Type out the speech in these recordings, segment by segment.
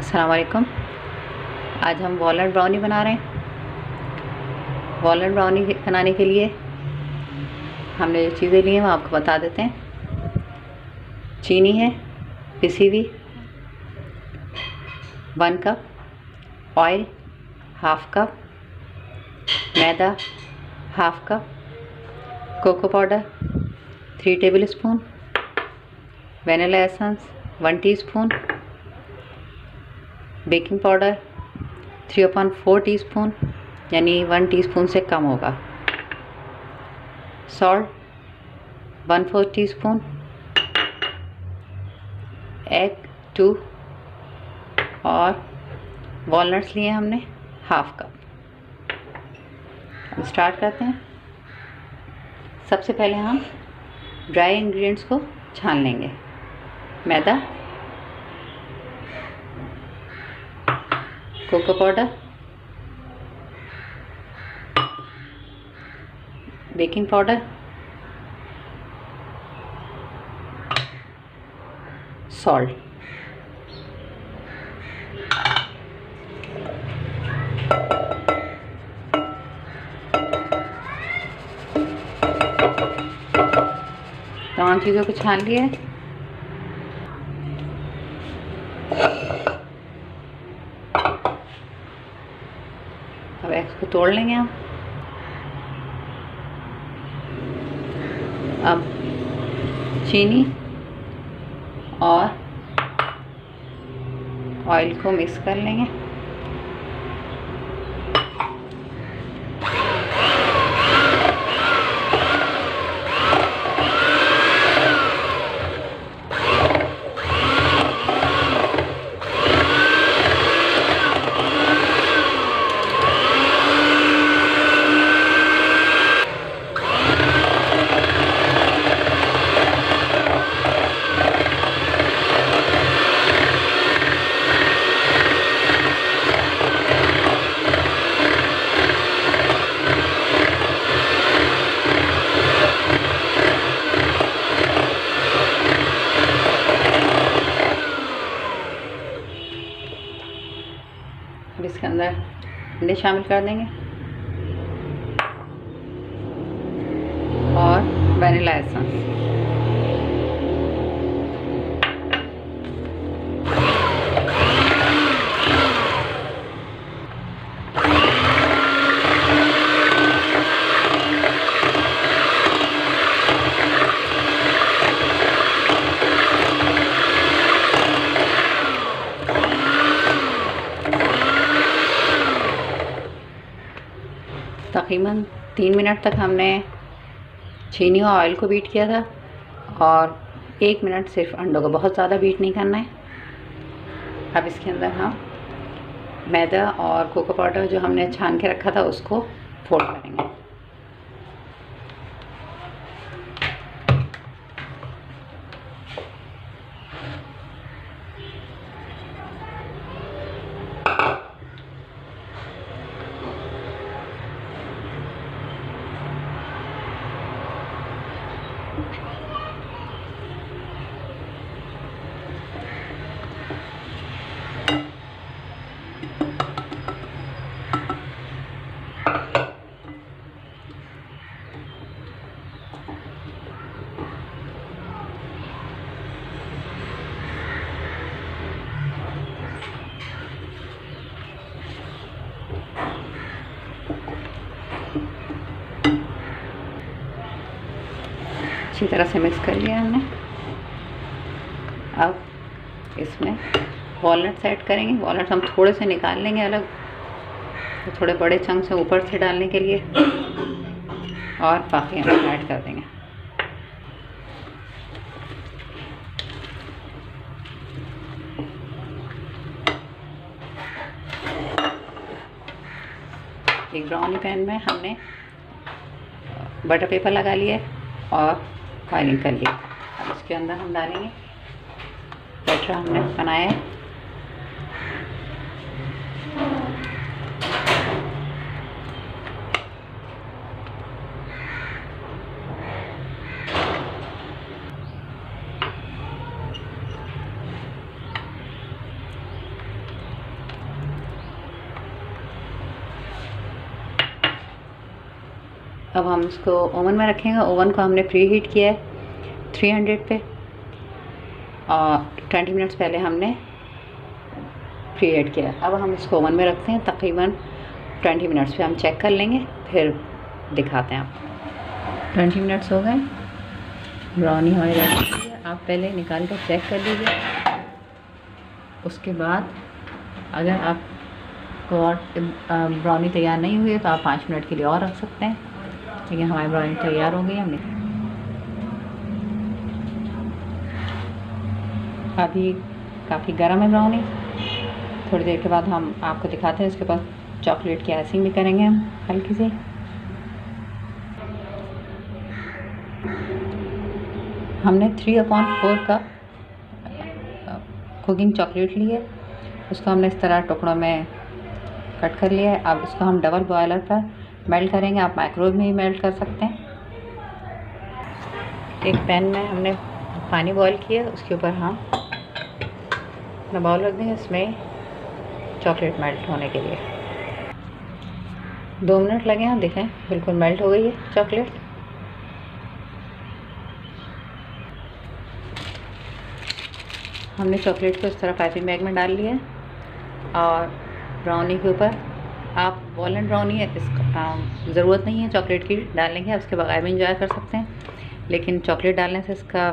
अस्सलाम वालेकुम। आज हम वॉलनट ब्राउनी बना रहे हैं। वॉलनट ब्राउनी बनाने के लिए हमने जो चीज़ें ली हैं वो आपको बता देते हैं। चीनी है पिसी हुई, 1 कप, ऑयल हाफ कप, मैदा half cup, cocoa powder 3 tablespoon, vanilla essence 1 teaspoon, baking powder 3/4 teaspoon यानी 1 टीस्पून से कम होगा, सॉल्ट 1/4 टीस्पून, एग 2 और वॉलनट्स लिए हमने हाफ कप। अब स्टार्ट करते हैं। सबसे पहले हम ड्राई इंग्रेडिएंट्स को छान लेंगे। मैदा, cocoa powder, baking powder, salt. तमाम चीज़ों को छान लिया है। अब एग्स को तोड़ लेंगे हम। अब चीनी और ऑयल को मिक्स कर लेंगे। अब इसके अंदर अंडे शामिल कर देंगे और वनीला एसेंस। तकरीबन 3 मिनट तक हमने चीनी और ऑयल को बीट किया था और 1 मिनट सिर्फ अंडों को, बहुत ज़्यादा बीट नहीं करना है। अब इसके अंदर हम मैदा और कोको पाउडर जो हमने छान के रखा था उसको फोल्ड करेंगे। अच्छी तरह से मिक्स कर लिया हमने। अब इसमें वॉलनट्स ऐड करेंगे। वॉलनट्स हम थोड़े से निकाल लेंगे अलग, तो थोड़े बड़े चंक्स हैं ऊपर से डालने के लिए, और बाकी हम ऐड कर देंगे। एक ब्राउनी पैन में हमने बटर पेपर लगा लिया और ऑयलिंग कर लिया। अब इसके अंदर हम डालेंगे बैटर हमने बनाया है। अब हम इसको ओवन में रखेंगे। ओवन को हमने प्री हीट किया है 300 पे और 20 मिनट्स पहले हमने प्री हीट किया। अब हम इसको ओवन में रखते हैं तकरीबन 20 मिनट्स पे। हम चेक कर लेंगे फिर दिखाते हैं आपको। 20 मिनट्स हो गए, ब्राउनी हमारी रेडी है। आप पहले निकाल कर चेक कर लीजिए। उसके बाद अगर आपको और ब्राउनी तैयार नहीं हुई है तो आप 5 मिनट के लिए और रख सकते हैं। लेकिन हमारी ब्राउनी तैयार हो गई। हमने अभी काफ़ी गर्म है ब्राउनी। थोड़ी देर के बाद हम आपको दिखाते हैं। इसके बाद चॉकलेट की आइसिंग भी करेंगे हम हल्की सी। हमने 3/4 कप कुकिंग चॉकलेट ली है। उसको हमने इस तरह टुकड़ों में कट कर लिया है। अब इसको हम डबल बॉयलर पर मेल्ट करेंगे। आप माइक्रोवेव में ही मेल्ट कर सकते हैं। एक पैन में हमने पानी बॉयल किया, उसके ऊपर हम अपना बाउल रख देंगे। इसमें चॉकलेट मेल्ट होने के लिए 2 मिनट लगे हैं। देखें बिल्कुल मेल्ट हो गई है चॉकलेट। हमने चॉकलेट को इस तरह पाइपिंग बैग में डाल लिया है और ब्राउनी के ऊपर आप वॉलनट ब्राउनी है, इसका ज़रूरत नहीं है चॉकलेट की डालने की। आप इसके बगैर भी इंजॉय कर सकते हैं, लेकिन चॉकलेट डालने से इसका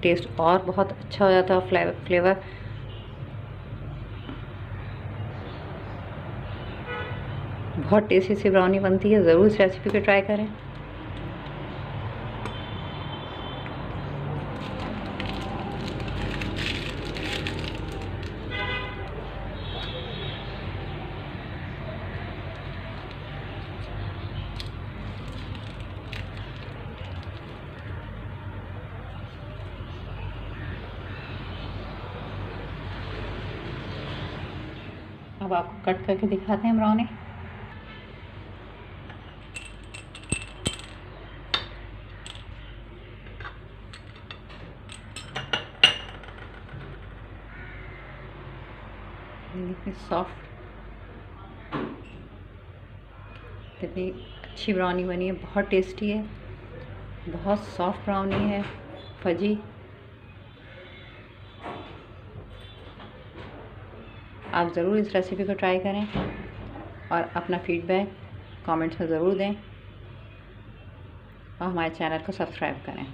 टेस्ट और बहुत अच्छा हो जाता है। फ्लेवर बहुत टेस्टी सी ब्राउनी बनती है। ज़रूर इस रेसिपी को ट्राई करें। अब आपको कट करके दिखाते हैं ब्राउनी। कितनी सॉफ्ट, कितनी अच्छी ब्राउनी बनी है। बहुत टेस्टी है, बहुत सॉफ्ट ब्राउनी है, फजी। आप ज़रूर इस रेसिपी को ट्राई करें और अपना फीडबैक कमेंट्स में ज़रूर दें और हमारे चैनल को सब्सक्राइब करें।